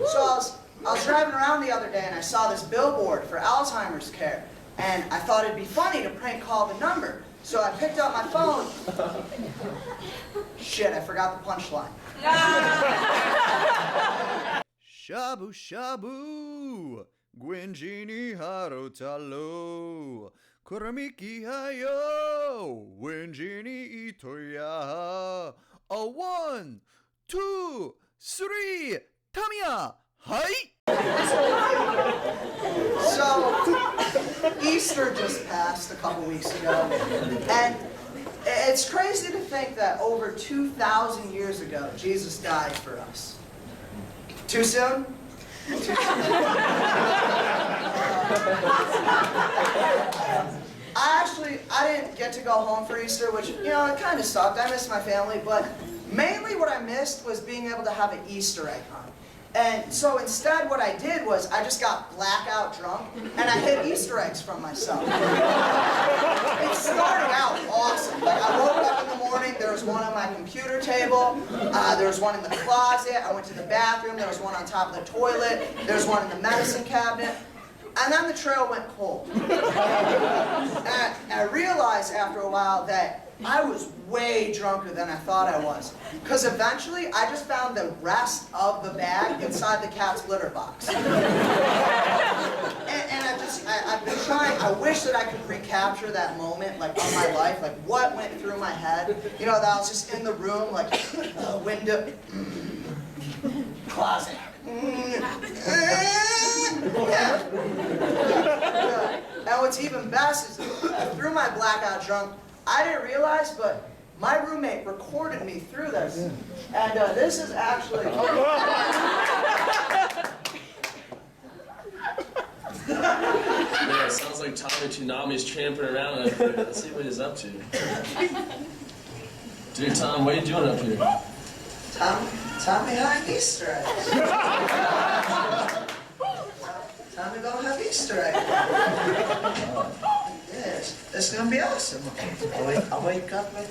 So I was driving around the other day and I saw this billboard for Alzheimer's care. And I thought it'd be funny to prank call the number. So I picked up my phone. Shit, I forgot the punchline. Shabu shabu, Gwinjini harotalo, Kuramiki hayo, Winjini itoya. A 1, 2, 3, Tamiya, hi! So, Easter just passed a couple weeks ago, and it's crazy to think that over 2,000 years ago, Jesus died for us. Too soon? Too soon. I didn't get to go home for Easter, which, you know, it kind of sucked. I missed my family, but mainly what I missed was being able to have an Easter egg hunt. And so instead what I did was I just got blackout drunk and I hid Easter eggs from myself. It started out awesome. Like I woke up in the morning, there was one on my computer table, there was one in the closet, I went to the bathroom, there was one on top of the toilet, there was one in the medicine cabinet, and then the trail went cold. And I realized after a while that I was way drunker than I thought I was. Because eventually, I just found the rest of the bag inside the cat's litter box. And I've been trying, I wish that I could recapture that moment, like, of my life, like, what went through my head. You know, that I was just in the room, like, window, closet. And what's even best is, through my blackout drunk, I didn't realize, but my roommate recorded me through this. And this is actually... Yeah, it sounds like Tommy Tsunami's tramping around up here. Let's see what he's up to. Dude, Tom, what are you doing up here? Tommy had Easter eggs. Tommy don't have Easter eggs. Yes, it's gonna be awesome. I'll wake up and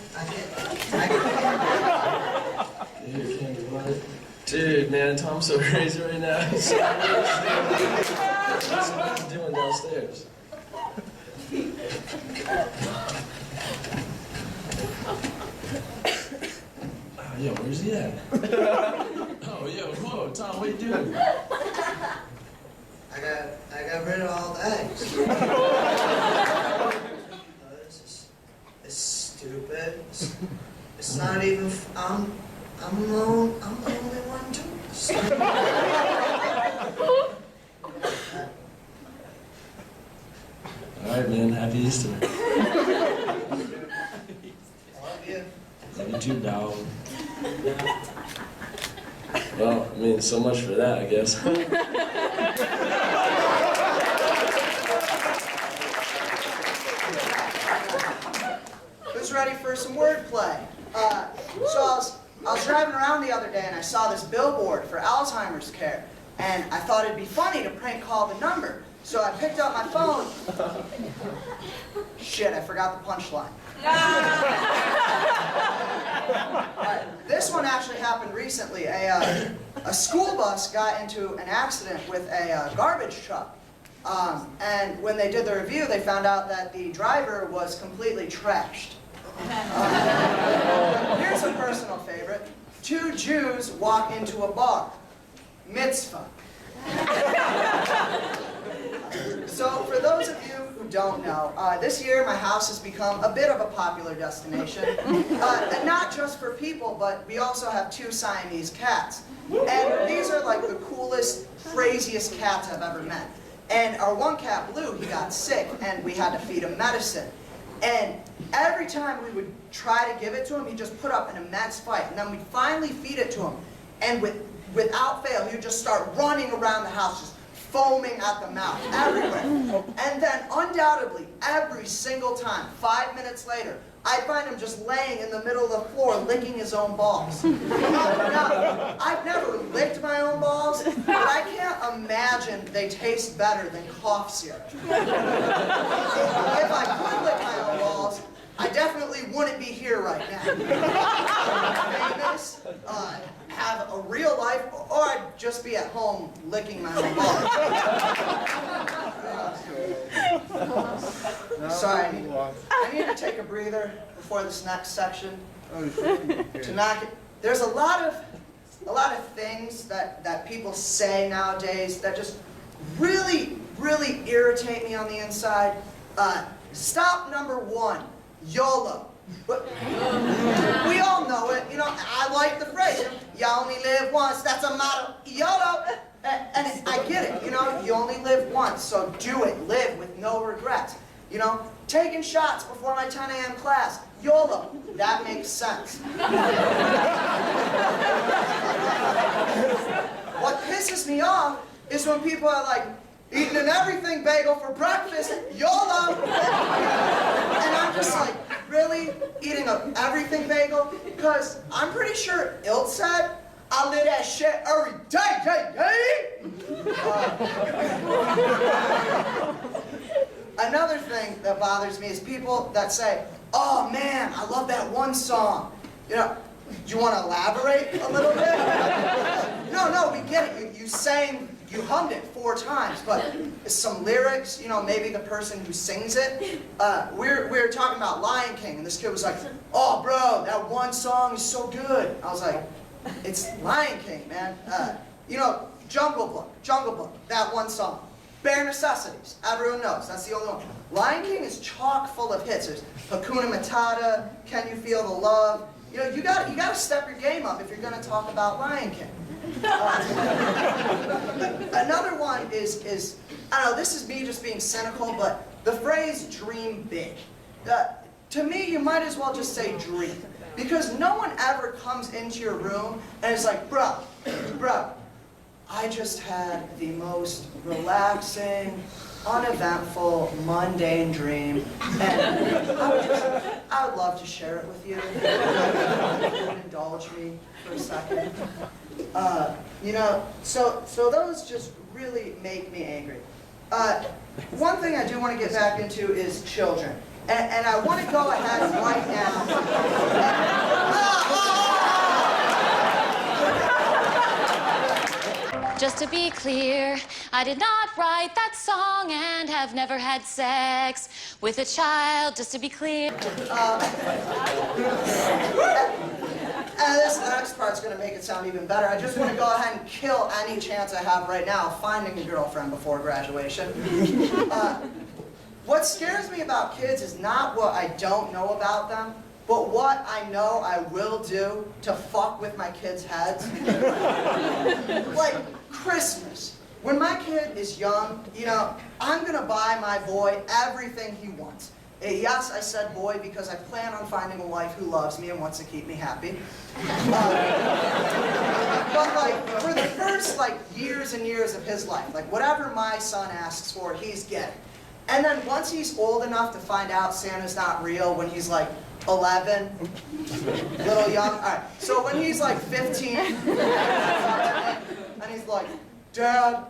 Dude, man, Tom's so crazy right now. He's so What's he doing downstairs? Oh, yeah, where's he at? Oh, yeah, whoa, Tom, what are you doing? I got rid of all the eggs. It's stupid. It's not even. I'm the only one doing this. All right, man. Happy Easter. Love you. Love you too, dog. Well, I mean, so much for that, I guess. Who's ready for some wordplay? So I was driving around the other day and I saw this billboard for Alzheimer's care. And I thought it'd be funny to prank call the number. So I picked up my phone. Shit, I forgot the punchline. This one actually happened recently. A school bus got into an accident with a garbage truck. And when they did the review, they found out that the driver was completely trashed. Here's a personal favorite. 2 Jews walk into a bar. Mitzvah. So for those of you who don't know, this year my house has become a bit of a popular destination. And not just for people, but we also have 2 Siamese cats. And these are like the coolest, craziest cats I've ever met. And our one cat, Blue, he got sick and we had to feed him medicine. And every time we would try to give it to him, he'd just put up an immense fight. And then we'd finally feed it to him. And without fail, he would just start running around the house, just foaming at the mouth, everywhere. And then, undoubtedly, every single time, 5 minutes later, I'd find him just laying in the middle of the floor, licking his own balls. Now, I've never licked my own balls, but I can't imagine they taste better than cough syrup. If I could lick my own balls, I definitely wouldn't be here right now. Famous, have a real life, or I'd just be at home licking my own balls. Sorry, I need to take a breather before this next section. To knock it. There's a lot of things that people say nowadays that just really irritate me on the inside. Stop number one, YOLO. But we all know it, you know, I like the phrase, you only live once, that's a motto, YOLO. And I get it, you know, you only live once, so do it, live with no regrets. You know, taking shots before my 10 a.m. class, YOLO, that makes sense. What pisses me off is when people are like, eating an everything bagel for breakfast, YOLO! And I'm just like, really? Eating an everything bagel? Because I'm pretty sure Ilt said, I live that shit every day. Another thing that bothers me is people that say, oh man, I love that one song. You know, you want to elaborate a little bit? No, we get it. You sang, you hummed it 4 times, but some lyrics, you know, maybe the person who sings it. We were talking about Lion King, and this kid was like, oh bro, that one song is so good. I was like, it's Lion King, man. You know, Jungle Book, that one song. Bare Necessities, everyone knows, that's the only one. Lion King is chock full of hits. There's Hakuna Matata, Can You Feel the Love? You know, you gotta step your game up if you're gonna talk about Lion King. Another one is, I don't know, this is me just being cynical, but the phrase dream big. To me, you might as well just say dream. Because no one ever comes into your room and is like, bro, I just had the most relaxing, uneventful, mundane dream, and I would love to share it with you. Indulge me for a second. You know, so those just really make me angry. One thing I do want to get back into is children. And I want to go ahead right now. Just to be clear, I did not write that song and have never had sex with a child, just to be clear. And this next part's going to make it sound even better. I just want to go ahead and kill any chance I have right now of finding a girlfriend before graduation. What scares me about kids is not what I don't know about them, but what I know I will do to fuck with my kids' heads. Like Christmas. When my kid is young, you know, I'm going to buy my boy everything he wants. Yes, I said boy because I plan on finding a wife who loves me and wants to keep me happy. But like, for the first like years and years of his life, like whatever my son asks for, he's getting. And then once he's old enough to find out Santa's not real, when he's like 11, little young, all right. So when he's like 15, and he's like, Dad,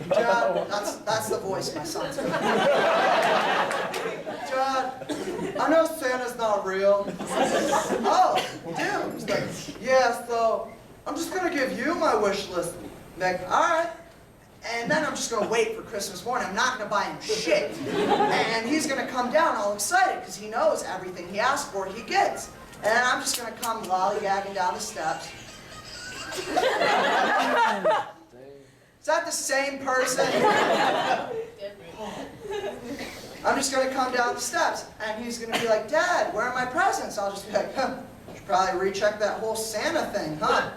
that's the voice my son's got. Dad, I know Santa's not real. Oh, dude. He's like, yeah, so I'm just gonna give you my wish list. I'm like, all right. And then I'm just gonna wait for Christmas morning. I'm not gonna buy him shit. And he's gonna come down all excited because he knows everything he asks for, he gets. And then I'm just gonna come lollygagging down the steps. Is that the same person? I'm just going to come down the steps, and he's going to be like, Dad, where are my presents? I'll just be like, huh, should probably recheck that whole Santa thing, huh?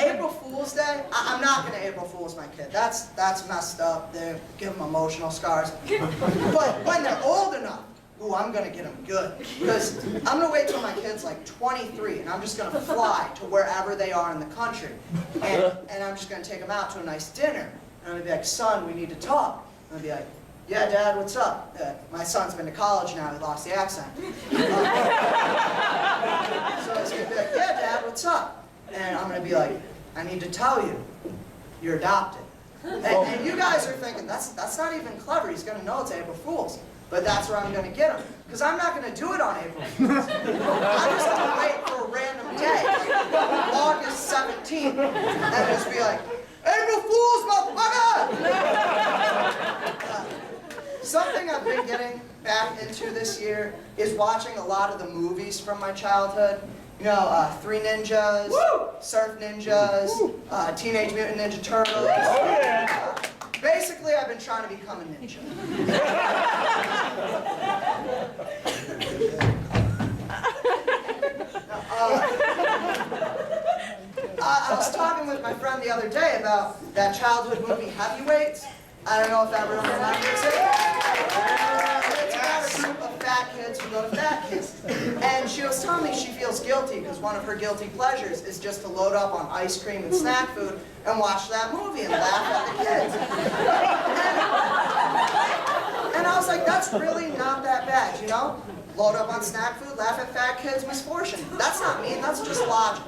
April Fool's Day, I'm not going to April Fool's my kid. That's messed up. They give them emotional scars. But when they're old enough, ooh, I'm going to get them good. Because I'm going to wait till my kid's like 23, and I'm just going to fly to wherever they are in the country. And I'm just going to take them out to a nice dinner. And I'm going to be like, son, we need to talk. And I'll be like, yeah, Dad, what's up? My son's been to college now, he lost the accent. So he's going to be like, yeah, Dad, what's up? And I'm going to be like, I need to tell you, you're adopted. And you guys are thinking, that's not even clever, he's going to know it's April Fool's. but that's where I'm going to get them. Because I'm not going to do it on April Fool's. I'm just going to wait for a random day, like August 17th, and just be like, April Fool's, motherfucker! Something I've been getting back into this year is watching a lot of the movies from my childhood. You know, Three Ninjas, Surf Ninjas, Teenage Mutant Ninja Turtles. Oh, yeah. Basically, I've been trying to become a ninja. I was talking with my friend the other day about that childhood movie, Heavyweights. I don't know if everyone remembers it. It's about a group of fat kids who go to fat kids. And she was telling me she feels guilty because one of her guilty pleasures is just to load up on ice cream and snack food and watch that movie and laugh at the kids. And I was like, that's really not that bad, you know? Load up on snack food, laugh at fat kids, misfortune. That's not mean, that's just logic.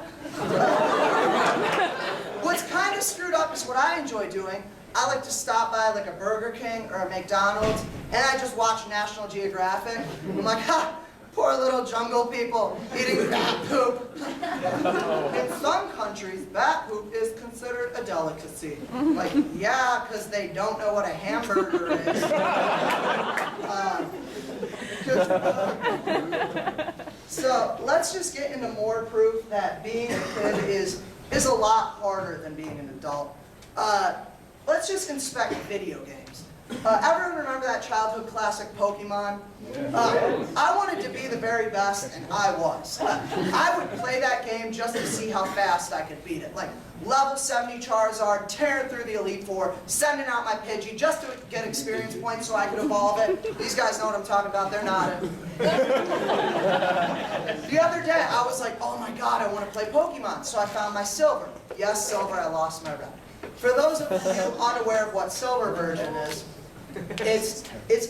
What's kind of screwed up is what I enjoy doing. I like to stop by like a Burger King or a McDonald's, and I just watch National Geographic. I'm like, ha, poor little jungle people eating bat poop. In some countries, bat poop is considered a delicacy. Like, yeah, because they don't know what a hamburger is. So let's just get into more proof that being a kid is a lot harder than being an adult. Let's just inspect video games. Everyone remember that childhood classic Pokemon? I wanted to be the very best, and I was. I would play that game just to see how fast I could beat it. Like, level 70 Charizard, tearing through the Elite Four, sending out my Pidgey just to get experience points so I could evolve it. These guys know what I'm talking about, they're nodding. The other day, I was like, oh my god, I want to play Pokemon, so I found my Silver. Yes, Silver, I lost my Red. For those of you unaware of what Silver version is, it's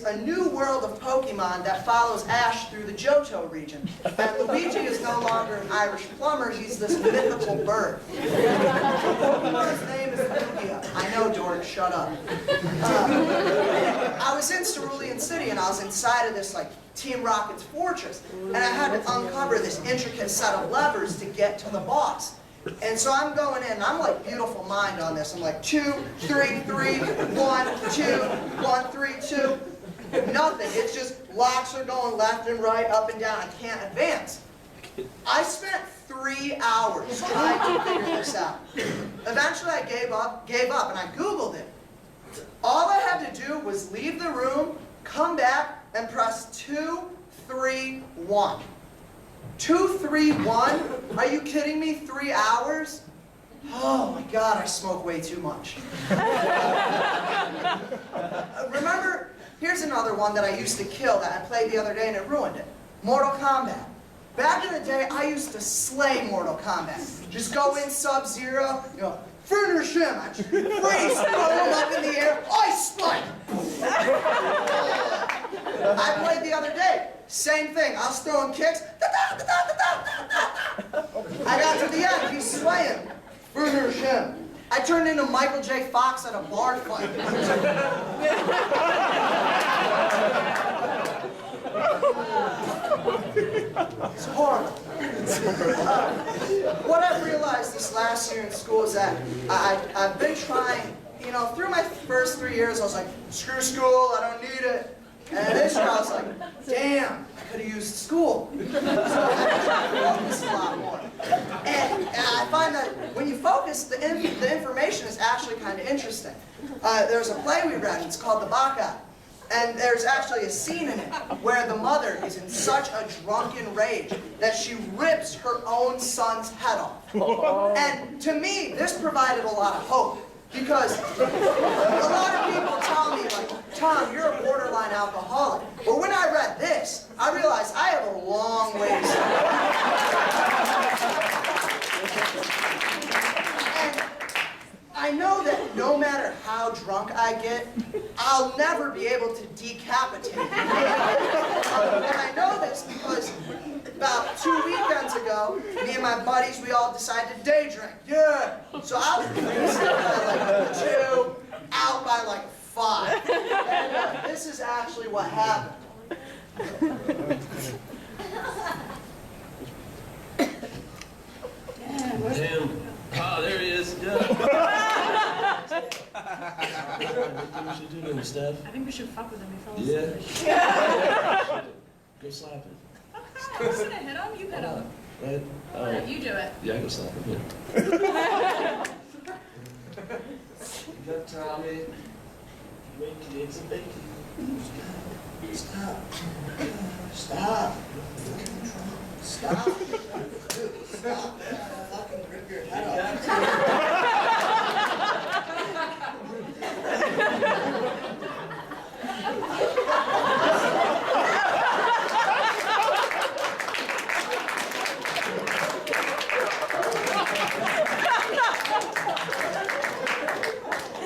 a new world of Pokemon that follows Ash through the Johto region. And Luigi is no longer an Irish plumber, he's this mythical bird. Pokemon's name is Lugia. I know, Dork, shut up. I was in Cerulean City and I was inside of this like Team Rocket's fortress. And I had to uncover this intricate set of levers to get to the boss. And so I'm going in, and I'm like beautiful mind on this. I'm like 2, 3, 3, 1, 2, 1, 3, 2. Nothing. It's just locks are going left and right, up and down. I can't advance. I spent 3 hours trying to figure this out. Eventually I gave up, and I Googled it. All I had to do was leave the room, come back, and press 2, 3, 1. 2, 3, 1? Are you kidding me? 3 hours? Oh my god, I smoke way too much. Remember, here's another one that I used to kill that I played the other day and it ruined it. Mortal Kombat. Back in the day, I used to slay Mortal Kombat. Just go in Sub-Zero, you know, finish him, I just freeze, throw him up in the air, ice spike! I played the other day. Same thing. I was throwing kicks. I got to the end. He's swaying. Finish him. I turned into Michael J. Fox at a bar fight. It's horrible. What I've realized this last year in school is that I've been trying, you know, through my first 3 years, I was like, screw school, I don't need it. And this year I was like, damn, I could have used school. So I've been trying to focus a lot more. And I find that when you focus, the information is actually kind of interesting. There's a play we read, it's called The Bacchae. And there's actually a scene in it where the mother is in such a drunken rage that she rips her own son's head off. And to me, this provided a lot of hope. Because a lot of people tell me, like, Tom, you're a borderline alcoholic. But when I read this, I realized I have a long ways to go. And I know that no matter how drunk I get, I'll never be able to decapitate you. And I know this because about 2 weekends ago, me and my buddies, we all decided to day drink. Yeah. So I was wasted by like 2, out by like 5. And this is actually what happened. think we should do then, Steph? I think we should fuck with him. He fell Yeah. asleep. Go slap it. I was gonna hit him. You hit him. Right? Alright, you do it. Yeah, I go slap him. Here. You got Tommy. Wait, kids, and bacon. Stop. Stop. Stop. Dude, stop. I'll fucking rip your head off.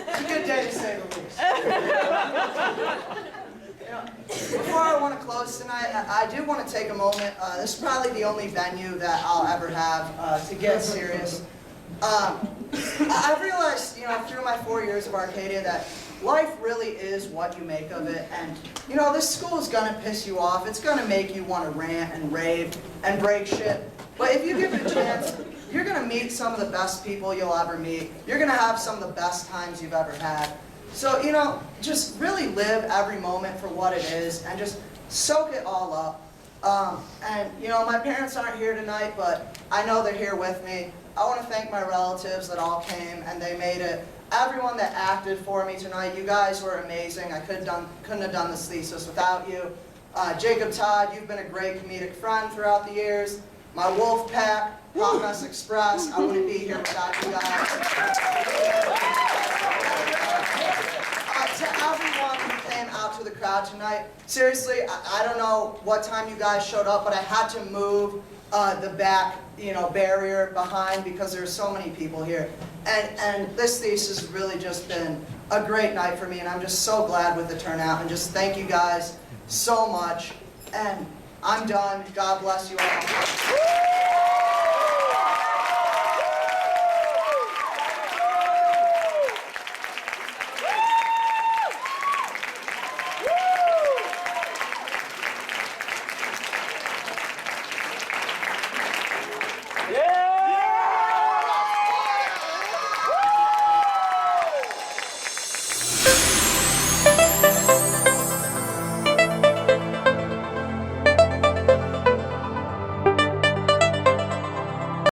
It's a good day to say the least. Before I want to close tonight, I do want to take a moment. This is probably the only venue that I'll ever have to get serious. I've realized, through my 4 years of Arcadia that life really is what you make of it. And, this school is going to piss you off. It's going to make you want to rant and rave and break shit. But if you give it a chance, you're going to meet some of the best people you'll ever meet. You're going to have some of the best times you've ever had. So, just really live every moment for what it is and just soak it all up. And, my parents aren't here tonight, but I know they're here with me. I want to thank my relatives that all came and they made it. Everyone that acted for me tonight, you guys were amazing. I couldn't have done this thesis without you. Jacob Todd, you've been a great comedic friend throughout the years. My wolf pack, Hot Mess Express, I wouldn't be here without you guys. To everyone who came out to the crowd tonight, seriously, I don't know what time you guys showed up, but I had to move the back, barrier behind because there's so many people here. And this thesis has really just been a great night for me, and I'm just so glad with the turnout, and just thank you guys so much. And I'm done. God bless you all.